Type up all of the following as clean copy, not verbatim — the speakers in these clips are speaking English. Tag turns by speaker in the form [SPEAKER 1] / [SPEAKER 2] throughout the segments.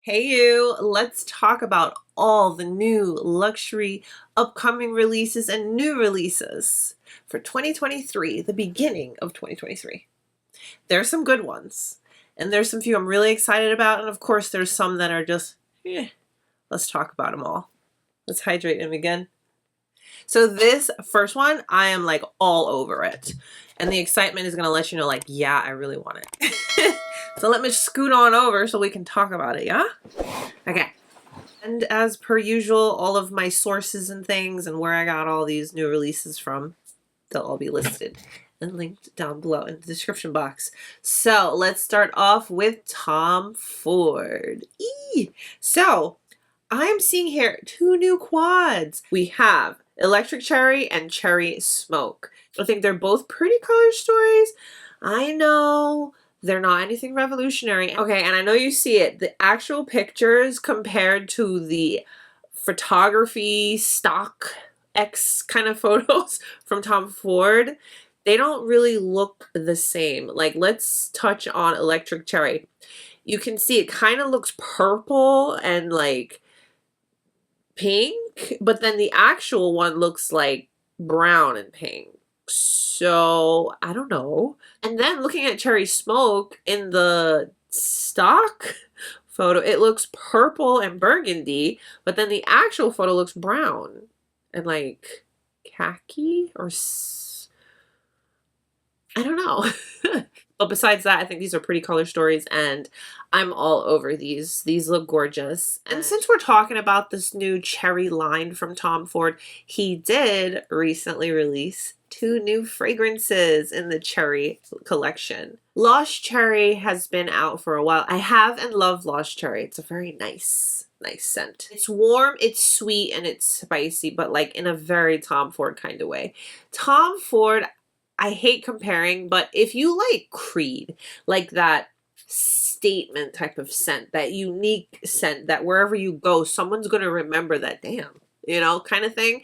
[SPEAKER 1] Hey you, let's talk about all the new luxury upcoming releases and new releases for 2023, the beginning of 2023. There's some good ones, and there's some few I'm really excited about, and of course there's some that are just, let's talk about them all. Let's hydrate them again. So this first one, I am like all over it. And the excitement is going to let you know like, yeah, I really want it. So let me scoot on over so we can talk about it, yeah? Okay. And as per usual, all of my sources and things and where I got all these new releases from, they'll all be listed and linked down below in the description box. So let's start off with Tom Ford. So I'm seeing here two new quads. We have Electric Cherry and Cherry Smoke. I think they're both pretty color stories. I know they're not anything revolutionary. Okay, and I know you see it. The actual pictures compared to the photography stock X kind of photos from Tom Ford, they don't really look the same. Like, let's touch on Electric Cherry. You can see it kind of looks purple and like pink, but then the actual one looks like brown and pink. So I don't know. And then looking at Cherry Smoke in the stock photo, it looks purple and burgundy, but then the actual photo looks brown and like khaki or I don't know. But besides that, I think these are pretty color stories and I'm all over these. These look gorgeous. And since we're talking about this new cherry line from Tom Ford, he did recently release two new fragrances in the cherry collection. Lost Cherry has been out for a while. I have and love Lost Cherry. It's a very nice scent. It's warm, it's sweet, and it's spicy, but like in a very Tom Ford kind of way. Tom Ford, I hate comparing, but if you like Creed, like that statement type of scent, that unique scent that wherever you go, someone's going to remember that, damn, you know, kind of thing.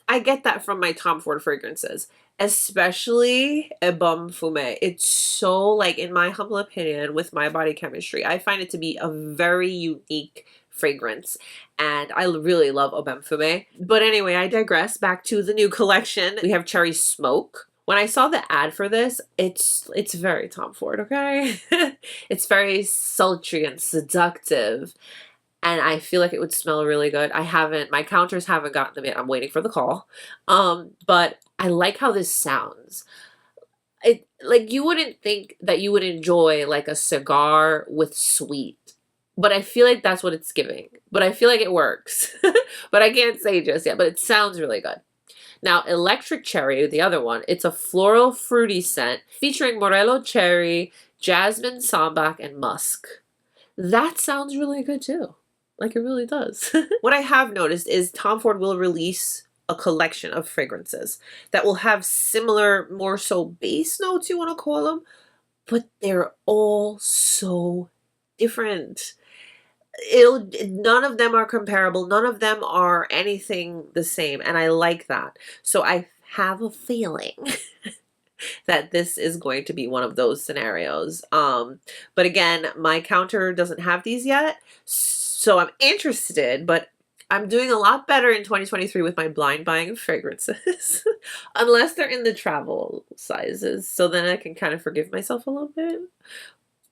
[SPEAKER 1] I get that from my Tom Ford fragrances, especially a Baume Fumé. It's so, like, in my humble opinion, with my body chemistry, I find it to be a very unique fragrance, and I really love a Baume Fumé. But anyway, I digress. Back to the new collection. We have Cherry Smoke. When I saw the ad for this, it's very Tom Ford, okay? It's very sultry and seductive, and I feel like it would smell really good. My counters haven't gotten them yet. I'm waiting for the call. But I like how this sounds. It, like, you wouldn't think that you would enjoy like a cigar with sweet, but I feel like that's what it's giving. But I feel like it works. But I can't say just yet, but it sounds really good. Now, Electric Cherry, the other one, it's a floral fruity scent featuring Morello cherry, jasmine, sambac, and musk. That sounds really good too. Like, it really does. What I have noticed is Tom Ford will release a collection of fragrances that will have similar, more so base notes, you want to call them, but they're all so different. None of them are comparable. None of them are anything the same, and I like that. So I have a feeling that this is going to be one of those scenarios. But again, my counter doesn't have these yet, so I'm interested, but I'm doing a lot better in 2023 with my blind buying of fragrances, unless they're in the travel sizes, so then I can kind of forgive myself a little bit.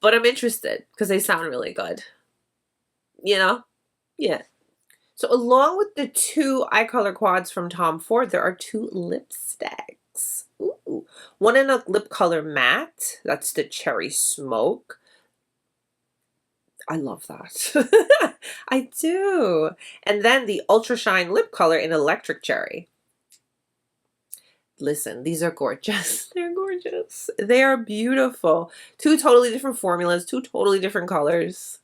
[SPEAKER 1] But I'm interested because they sound really good. You know? Yeah. So along with the two eye color quads from Tom Ford, there are two lipsticks. Ooh. One in a lip color matte. That's the Cherry Smoke. I love that. I do. And then the Ultra Shine lip color in Electric Cherry. Listen, these are gorgeous. They're gorgeous. They are beautiful. Two totally different formulas, two totally different colors.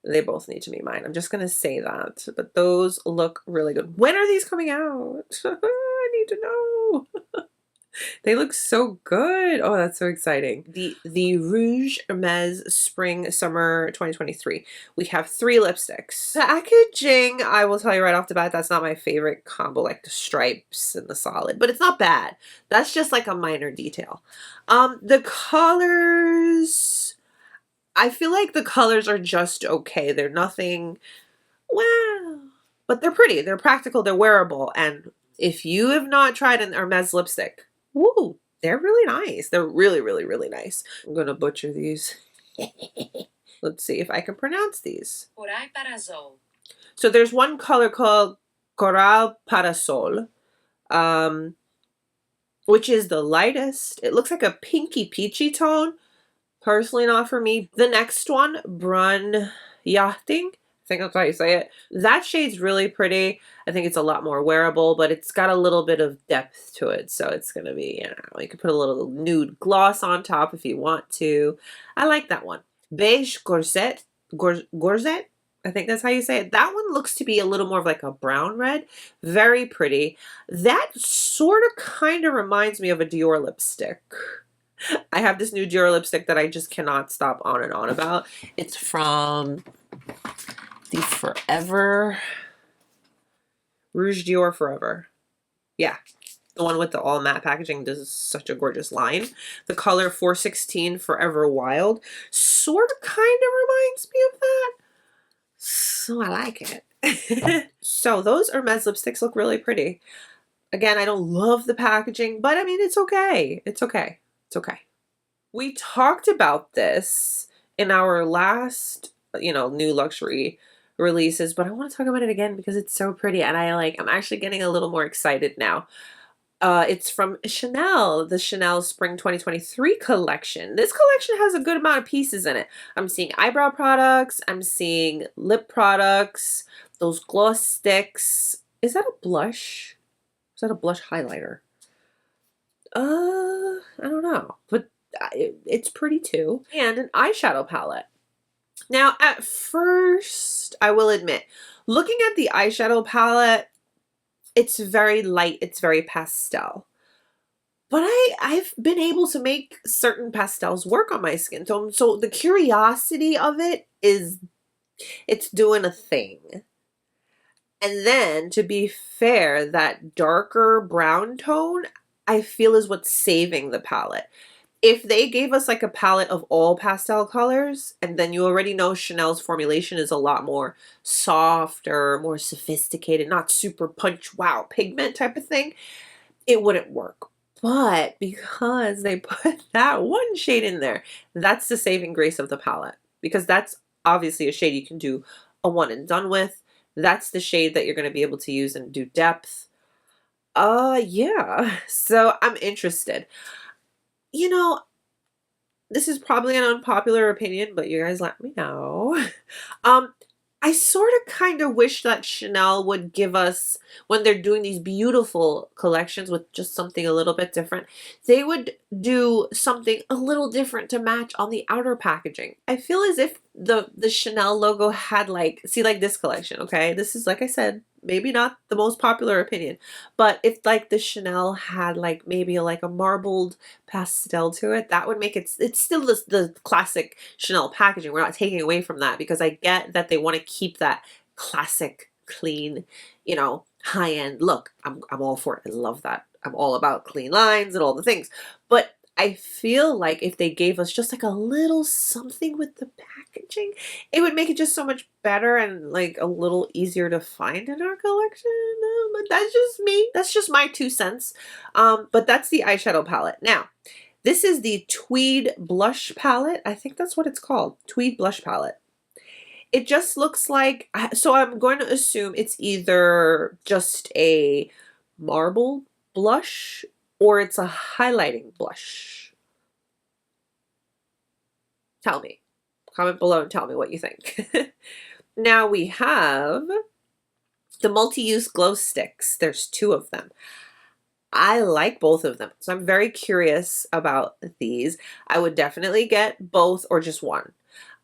[SPEAKER 1] They both need to be mine. I'm just going to say that. But those look really good. When are these coming out? I need to know. They look so good. Oh, that's so exciting. The Rouge Hermès Spring Summer 2023. We have three lipsticks. Packaging, I will tell you right off the bat, that's not my favorite combo, like the stripes and the solid. But it's not bad. That's just like a minor detail. The colors, I feel like the colors are just okay. They're nothing, wow, but they're pretty. They're practical. They're wearable. And if you have not tried an Hermès lipstick, woo, they're really nice. They're really, really, really nice. I'm going to butcher these. Let's see if I can pronounce these.
[SPEAKER 2] Corail Parasol.
[SPEAKER 1] So there's one color called Corail Parasol, which is the lightest. It looks like a pinky peachy tone. Personally not for me. The next one, Brun Yachting. I think that's how you say it. That shade's really pretty. I think it's a lot more wearable, but it's got a little bit of depth to it. So it's going to be, you know, you can put a little nude gloss on top if you want to. I like that one. Beige Corsette. Corsett? I think that's how you say it. That one looks to be a little more of like a brown red. Very pretty. That sort of kind of reminds me of a Dior lipstick. I have this new Dior lipstick that I just cannot stop on and on about. It's from the Forever Rouge Dior Forever. Yeah, the one with the all matte packaging. This is such a gorgeous line. The color 416 Forever Wild sort of kind of reminds me of that. So I like it. So those Hermès lipsticks look really pretty. Again, I don't love the packaging, but I mean, it's okay. It's okay. It's okay. We talked about this in our last, you know, new luxury releases, but I want to talk about it again because it's so pretty and I'm actually getting a little more excited now. It's from Chanel, the Chanel Spring 2023 collection. This collection has a good amount of pieces in it. I'm seeing eyebrow products. I'm seeing lip products, those gloss sticks. Is that a blush? Is that a blush highlighter? I don't know, but it's pretty too. And an eyeshadow palette. Now, at first, I will admit, looking at the eyeshadow palette, it's very light, it's very pastel. But I've been able to make certain pastels work on my skin. So the curiosity of it is, it's doing a thing. And then, to be fair, that darker brown tone, I feel is what's saving the palette. If they gave us like a palette of all pastel colors, and then you already know Chanel's formulation is a lot more softer, more sophisticated, not super punch, wow, pigment type of thing, it wouldn't work. But because they put that one shade in there, that's the saving grace of the palette. Because that's obviously a shade you can do a one and done with. That's the shade that you're going to be able to use and do depth. Yeah, so I'm interested. You know, this is probably an unpopular opinion, but you guys let me know. I sort of kind of wish that Chanel would give us, when they're doing these beautiful collections with just something a little bit different, they would do something a little different to match on the outer packaging. I feel as if the Chanel logo had like, see like this collection, okay? This is, like I said, maybe not the most popular opinion, but if like the Chanel had like maybe like a marbled pastel to it, that would make it, it's still the classic Chanel packaging. We're not taking away from that because I get that they want to keep that classic, clean, you know, high-end look. I'm all for it. I love that. I'm all about clean lines and all the things. But I feel like if they gave us just like a little something with the packaging, it would make it just so much better and like a little easier to find in our collection. But that's just me. That's just my 2 cents. But that's the eyeshadow palette. Now, this is the Tweed blush palette. I think that's what it's called. Tweed blush palette. It just looks like, so I'm going to assume it's either just a marble blush or it's a highlighting blush. Tell me. Comment below and tell me what you think. Now we have the multi-use glow sticks. There's 2 of them. I like both of them, so I'm very curious about these. I would definitely get both or just one.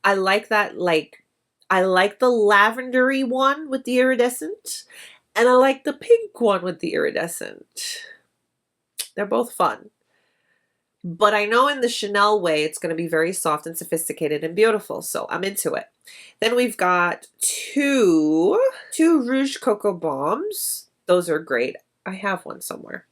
[SPEAKER 1] I like that, like, I like the lavendery one with the iridescent, and I like the pink one with the iridescent. They're both fun. But I know in the Chanel way, it's going to be very soft and sophisticated and beautiful, so I'm into it. Then we've got two Rouge Coco Bombs. Those are great. I have one somewhere.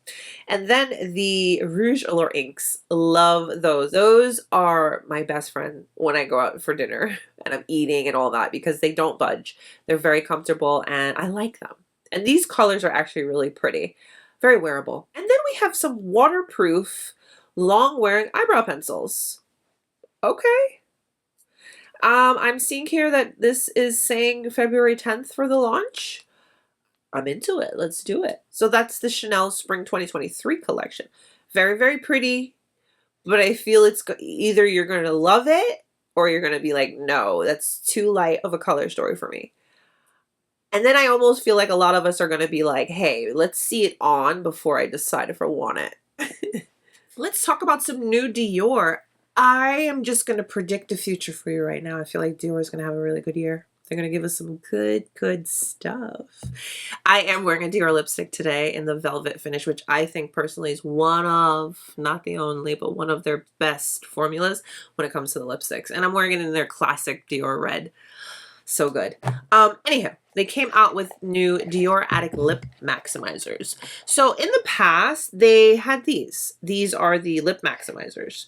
[SPEAKER 1] And then the Rouge Allure inks. Love those. Those are my best friend when I go out for dinner and I'm eating and all that because they don't budge. They're very comfortable and I like them. And these colors are actually really pretty. Very wearable. And then we have some waterproof, long-wearing eyebrow pencils. Okay. I'm seeing here that this is saying February 10th for the launch. I'm into it. Let's do it. So that's the Chanel Spring 2023 collection. Very, very pretty, but I feel it's either you're going to love it or you're going to be like, no, that's too light of a color story for me. And then I almost feel like a lot of us are going to be like, hey, let's see it on before I decide if I want it. Let's talk about some new Dior. I am just going to predict the future for you right now. I feel like Dior is going to have a really good year. They're going to give us some good stuff. I am wearing a Dior lipstick today in the velvet finish, which I think personally is one of, not the only, but one of their best formulas when it comes to the lipsticks. And I'm wearing it in their classic Dior red. So good. Anyhow, they came out with new Dior Addict lip maximizers. So in the past, they had these. These are the lip maximizers.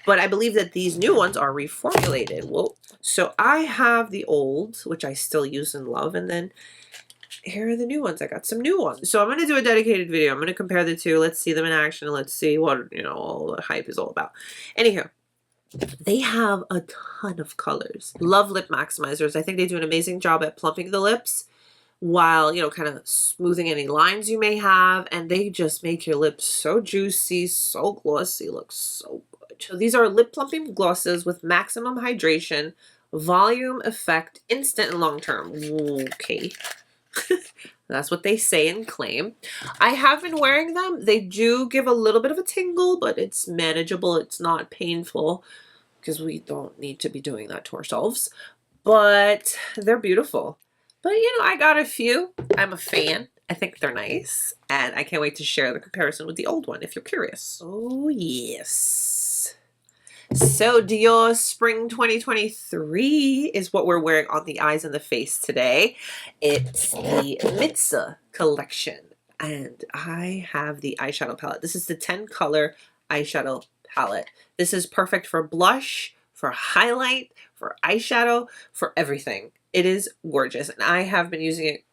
[SPEAKER 1] But I believe that these new ones are reformulated. Whoa. So I have the old, which I still use and love, and then here are the new ones. I got some new ones. So I'm going to do a dedicated video. I'm going to compare the two. Let's see them in action. And let's see what, all the hype is all about. Anyhow, they have a ton of colors. Love lip maximizers. I think they do an amazing job at plumping the lips while, kind of smoothing any lines you may have. And they just make your lips so juicy, so glossy, look so good. So these are lip plumping glosses with maximum hydration, volume effect, instant and long term. Okay. That's what they say and claim. I have been wearing them. They do give a little bit of a tingle, but it's manageable. It's not painful because we don't need to be doing that to ourselves. But they're beautiful. But, I got a few. I'm a fan. I think they're nice. And I can't wait to share the comparison with the old one if you're curious. Oh, yes. So Dior Spring 2023 is what we're wearing on the eyes and the face today. It's the Mitzah Collection. And I have the eyeshadow palette. This is the 10 color eyeshadow palette. This is perfect for blush, for highlight, for eyeshadow, for everything. It is gorgeous. And I have been using it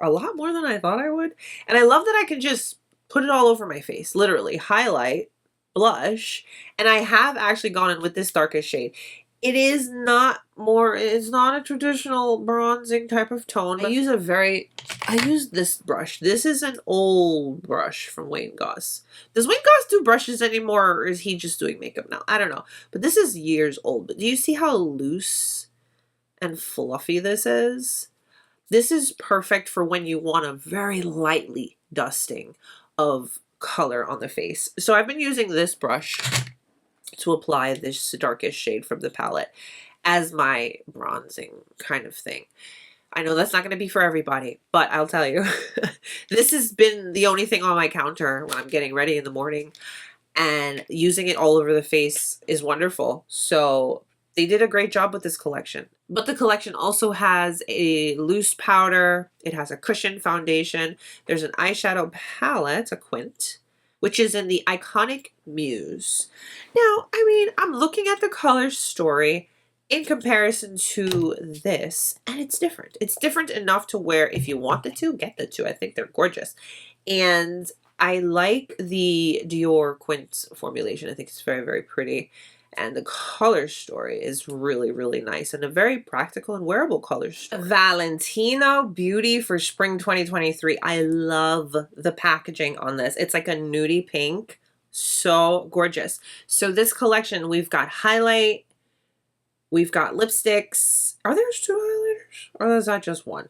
[SPEAKER 1] a lot more than I thought I would. And I love that I can just put it all over my face. Literally highlight, blush, and I have actually gone in with this darkest shade. It's not a traditional bronzing type of tone. I use this brush. This is an old brush from Wayne Goss. Does Wayne Goss do brushes anymore, or is he just doing makeup now? I don't know. But this is years old. But do you see how loose and fluffy this is? This is perfect for when you want a very lightly dusting of color on the face. So I've been using this brush to apply this darkest shade from the palette as my bronzing kind of thing. I know that's not going to be for everybody, but I'll tell you, this has been the only thing on my counter when I'm getting ready in the morning, and using it all over the face is wonderful. So they did a great job with this collection. But the collection also has a loose powder. It has a cushion foundation. There's an eyeshadow palette, a quint, which is in the iconic Muse. Now, I'm looking at the color story in comparison to this, and it's different. It's different enough to where if you want the two, get the two. I think they're gorgeous. And I like the Dior Quint formulation. I think it's very, very pretty. And the color story is really, really nice and a very practical and wearable color story. Valentino Beauty for Spring 2023. I love the packaging on this. It's like a nudie pink. So gorgeous. So this collection, we've got highlight, we've got lipsticks. Are there two highlighters? Or is that just one?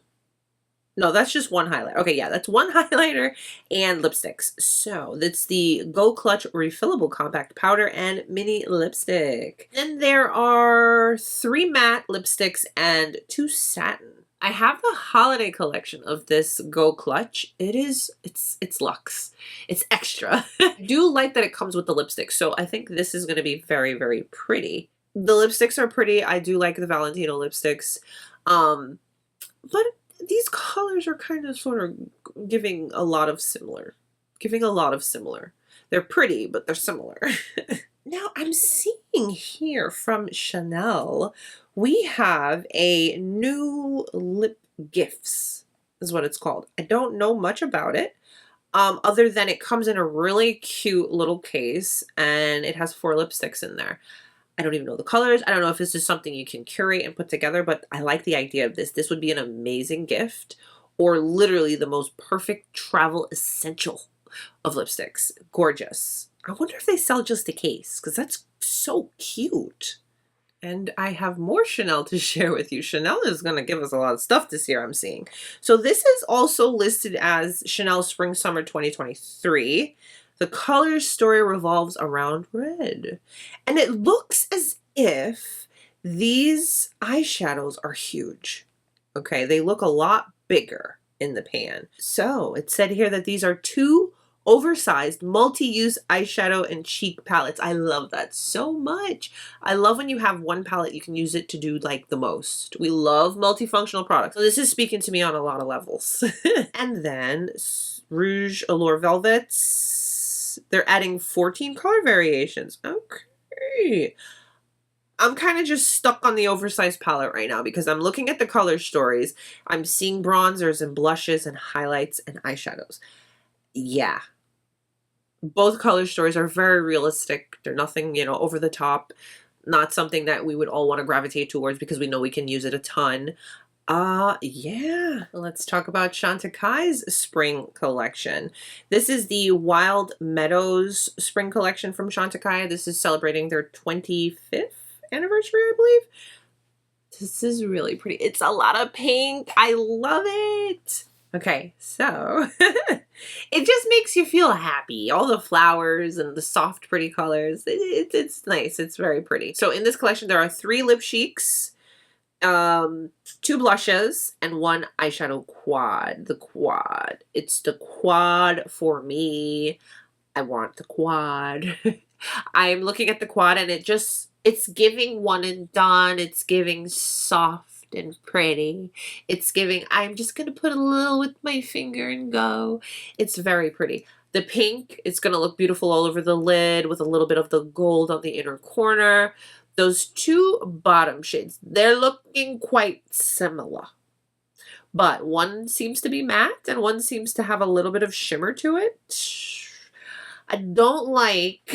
[SPEAKER 1] No, that's just one highlighter. Okay, yeah, that's one highlighter and lipsticks. So that's the Go Clutch Refillable Compact Powder and Mini Lipstick. Then there are 3 matte lipsticks and 2 satin. I have the holiday collection of this Go Clutch. It's luxe. It's extra. I do like that it comes with the lipstick, so I think this is going to be very, very pretty. The lipsticks are pretty. I do like the Valentino lipsticks. But these colors are kind of sort of giving a lot of similar giving a lot of similar. They're pretty, but they're similar. Now I'm seeing here from Chanel, we have a new lip gifts is what it's called. I don't know much about it. Other than it comes in a really cute little case and it has 4 lipsticks in there. I don't even know the colors. I don't know if this is something you can curate and put together, but I like the idea of this. This would be an amazing gift or literally the most perfect travel essential of lipsticks. Gorgeous. I wonder if they sell just a case because that's so cute. And I have more Chanel to share with you. Chanel is going to give us a lot of stuff this year, I'm seeing. So this is also listed as Chanel Spring Summer 2023. The color story revolves around red. And it looks as if these eyeshadows are huge. Okay, they look a lot bigger in the pan. So it said here that these are 2 oversized multi-use eyeshadow and cheek palettes. I love that so much. I love when you have one palette, you can use it to do like the most. We love multifunctional products. So this is speaking to me on a lot of levels. And then Rouge Allure Velvets. They're adding 14 color variations. Okay. I'm kind of just stuck on the oversized palette right now because I'm looking at the color stories. I'm seeing bronzers and blushes and highlights and eyeshadows. Yeah. Both color stories are very realistic. They're nothing, you know, over the top. Not something that we would all want to gravitate towards because we know we can use it a ton. Yeah. Let's talk about Chantecaille's spring collection. This is the Wild Meadows spring collection from Chantecaille. This is celebrating their 25th anniversary, I believe. This is really pretty. It's a lot of pink. I love it. Okay, so it just makes you feel happy. All the flowers and the soft, pretty colors. It's nice. It's very pretty. So in this collection, there are 3 lip cheeks, 2 blushes, and 1 eyeshadow quad. The quad. It's the quad for me. I want the quad. I'm looking at the quad and it's giving one and done. It's giving soft and pretty. It's giving, I'm just going to put a little with my finger and go. It's very pretty. The pink, it's going to look beautiful all over the lid with a little bit of the gold on the inner corner. Those 2 bottom shades, they're looking quite similar. But one seems to be matte and one seems to have a little bit of shimmer to it. I don't like,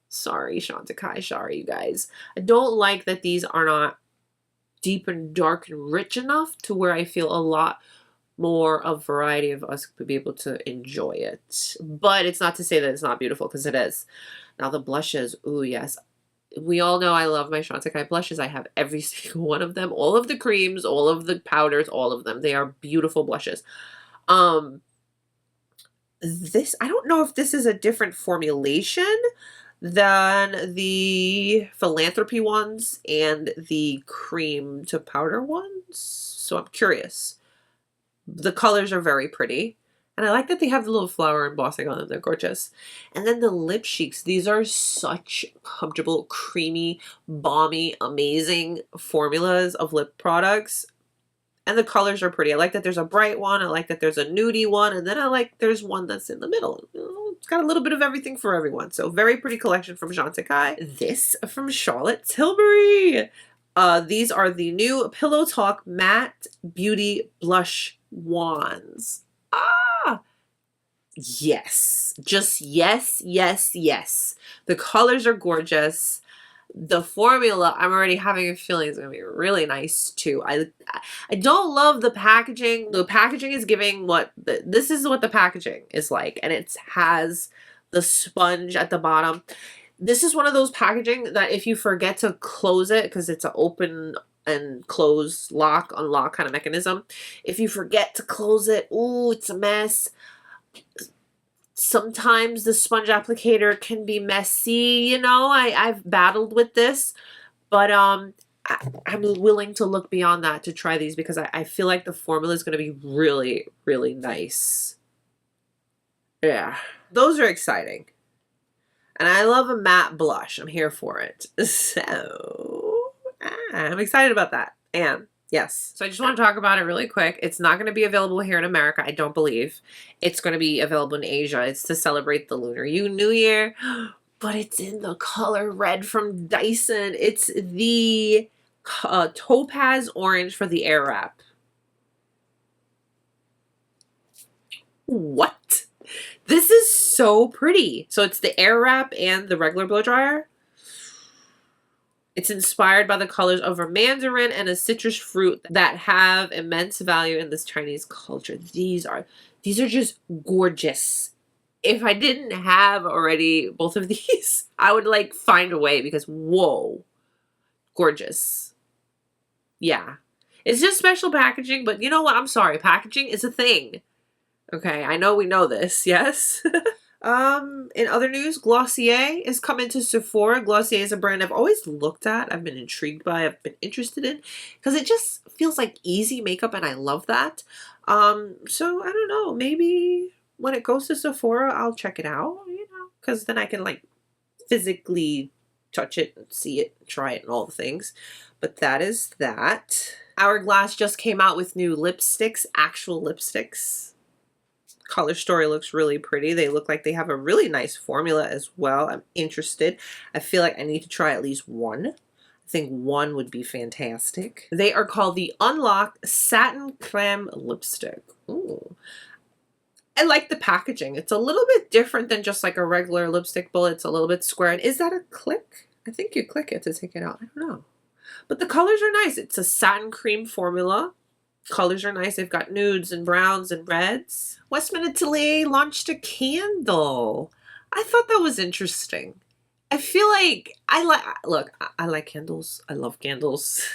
[SPEAKER 1] sorry Chantecaille, sorry you guys. I don't like that these are not deep and dark and rich enough to where I feel a lot more of variety of us could be able to enjoy it. But it's not to say that it's not beautiful because it is. Now the blushes, ooh yes. We all know I love my Chantecaille blushes. I have every single one of them. All of the creams, all of the powders, all of them. They are beautiful blushes. This, I don't know if this is a different formulation than the philanthropy ones and the cream to powder ones. So I'm curious. The colors are very pretty. And I like that they have the little flower embossing on them. They're gorgeous. And then the lip cheeks. These are such comfortable, creamy, balmy, amazing formulas of lip products. And the colors are pretty. I like that there's a bright one. I like that there's a nudie one. And then I like there's one that's in the middle. It's got a little bit of everything for everyone. So very pretty collection from Chantecaille. This from Charlotte Tilbury. These are the new Pillow Talk Matte Beauty Blush Wands. Yes. Just yes, yes, yes. The colors are gorgeous. The formula, I'm already having a feeling is going to be really nice too. I don't love the packaging. The packaging is giving what, this is what the packaging is like. And it has the sponge at the bottom. This is one of those packaging that if you forget to close it, because it's an open and close, lock, unlock kind of mechanism. If you forget to close it, ooh, it's a mess. Sometimes the sponge applicator can be messy, you know, I've battled with this, but I'm willing to look beyond that to try these because I feel like the formula is going to be really, really nice. Yeah, those are exciting. And I love a matte blush. I'm here for it. So, I'm excited about that. And Yes. So I just want to talk about it really quick. It's not going to be available here in America, I don't believe. It's going to be available in Asia. It's to celebrate the Lunar New Year. But it's in the color red from Dyson. It's the topaz orange for the air wrap. What? This is so pretty. So it's the air wrap and the regular blow dryer. It's inspired by the colors of a mandarin and a citrus fruit that have immense value in this Chinese culture. These are just gorgeous. If I didn't have already both of these, I would like find a way because whoa, gorgeous. Yeah. It's just special packaging, but you know what? I'm sorry. Packaging is a thing. Okay, I know we know this, yes? In other news, Glossier is coming to Sephora. Glossier is a brand I've always looked at, I've been intrigued by, I've been interested in, because it just feels like easy makeup and I love that. So I don't know, maybe when it goes to Sephora, I'll check it out, you know, because then I can like physically touch it and see it, try it and all the things. But that is that. Hourglass just came out with new lipsticks, actual lipsticks. Color Story looks really pretty. They look like they have a really nice formula as well. I'm interested. I feel like I need to try at least one. I think one would be fantastic. They are called the Unlock Satin Creme Lipstick. Ooh. I like the packaging. It's a little bit different than just like a regular lipstick bullet. It's a little bit square. And is that a click? I think you click it to take it out. I don't know. But the colors are nice. It's a satin cream formula. Colors are nice. They've got nudes and browns and reds. Westman Atelier launched a candle. I thought that was interesting. I feel like I like candles. I love candles.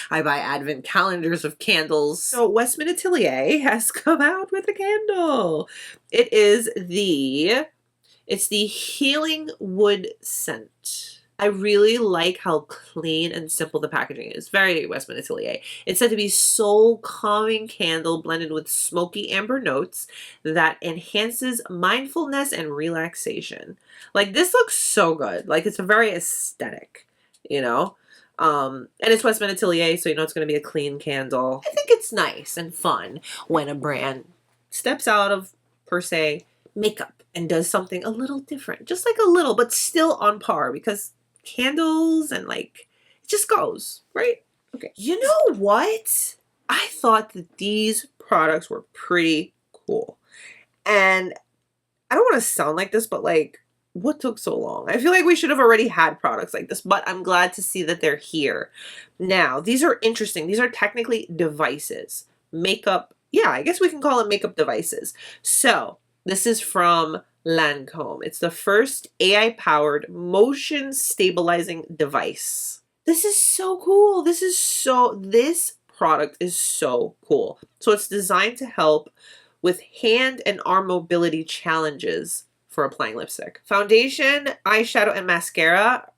[SPEAKER 1] I buy advent calendars of candles. So Westman Atelier has come out with a candle. It's the Healing Wood scent. I really like how clean and simple the packaging is. Very Westman Atelier. It's said to be soul calming candle blended with smoky amber notes that enhances mindfulness and relaxation. Like this looks so good. Like it's very aesthetic, you know? And it's Westman Atelier, so you know it's going to be a clean candle. I think it's nice and fun when a brand steps out of, per se, makeup and does something a little different. Just like a little, but still on par because candles and like it just goes right. Okay, you know what, I thought that these products were pretty cool, and I don't want to sound like this, but like what took so long? I feel like we should have already had products like this, but I'm glad to see that they're here now. These are interesting. These are technically devices, makeup, yeah, I guess we can call it makeup devices. So this is from Lancome. It's the first AI-powered motion stabilizing device. This is so cool. This product is so cool. So it's designed to help with hand and arm mobility challenges for applying lipstick. Foundation, eyeshadow, and mascara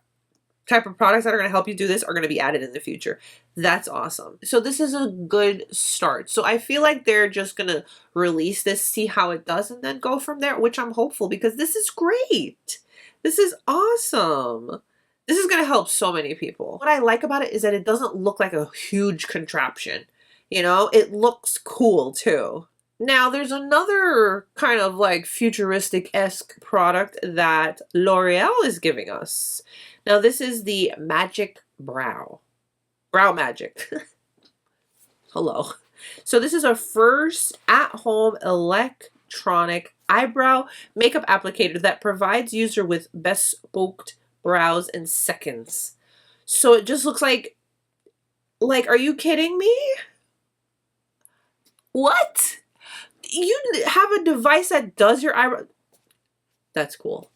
[SPEAKER 1] type of products that are going to help you do this are going to be added in the future. That's awesome. So this is a good start. So I feel like they're just going to release this, see how it does, and then go from there, which I'm hopeful because this is great. This is awesome. This is going to help so many people. What I like about it is that it doesn't look like a huge contraption. You know, it looks cool too. Now, there's another kind of like futuristic-esque product that L'Oreal is giving us. Now, this is the Magic Brow Magic. Hello. So this is our first at-home electronic eyebrow makeup applicator that provides user with bespoke brows in seconds. So it just looks like, are you kidding me? What? You have a device that does your eyebrow? That's cool.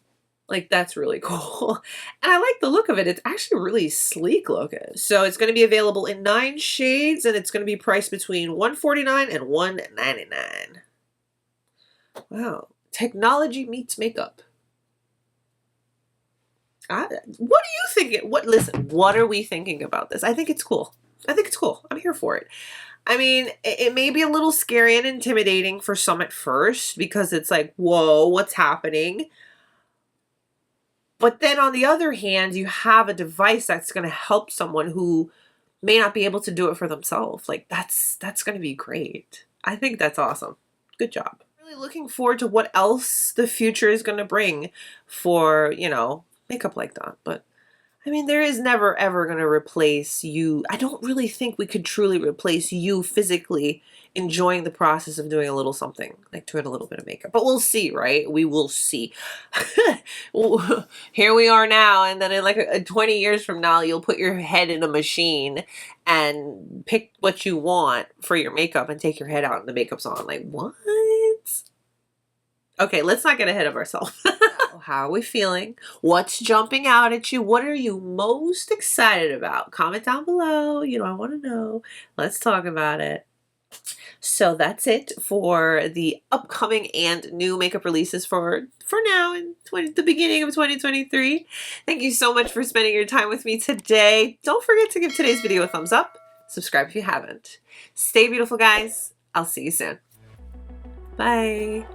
[SPEAKER 1] Like, that's really cool. And I like the look of it. It's actually really sleek looking. So it's going to be available in 9 shades, and it's going to be priced between $149 and $199. Wow. Technology meets makeup. What are you thinking? Listen, what are we thinking about this? I think it's cool. I think it's cool. I'm here for it. I mean, it may be a little scary and intimidating for some at first because it's like, whoa, what's happening? But then on the other hand, you have a device that's going to help someone who may not be able to do it for themselves. Like that's going to be great. I think that's awesome. Good job. Really looking forward to what else the future is going to bring for, you know, makeup like that. But I mean, there is never ever going to replace you. I don't really think we could truly replace you physically enjoying the process of doing a little something, like doing a little bit of makeup. But we'll see, right? We will see. Here we are now, and then in like 20 years from now, you'll put your head in a machine and pick what you want for your makeup and take your head out and the makeup's on. Like, what? Okay, let's not get ahead of ourselves. How are we feeling? What's jumping out at you? What are you most excited about? Comment down below. You know, I want to know. Let's talk about it. So that's it for the upcoming and new makeup releases for now in the beginning of 2023. Thank you so much for spending your time with me today. Don't forget to give today's video a thumbs up. Subscribe if you haven't. Stay beautiful, guys. I'll see you soon. Bye.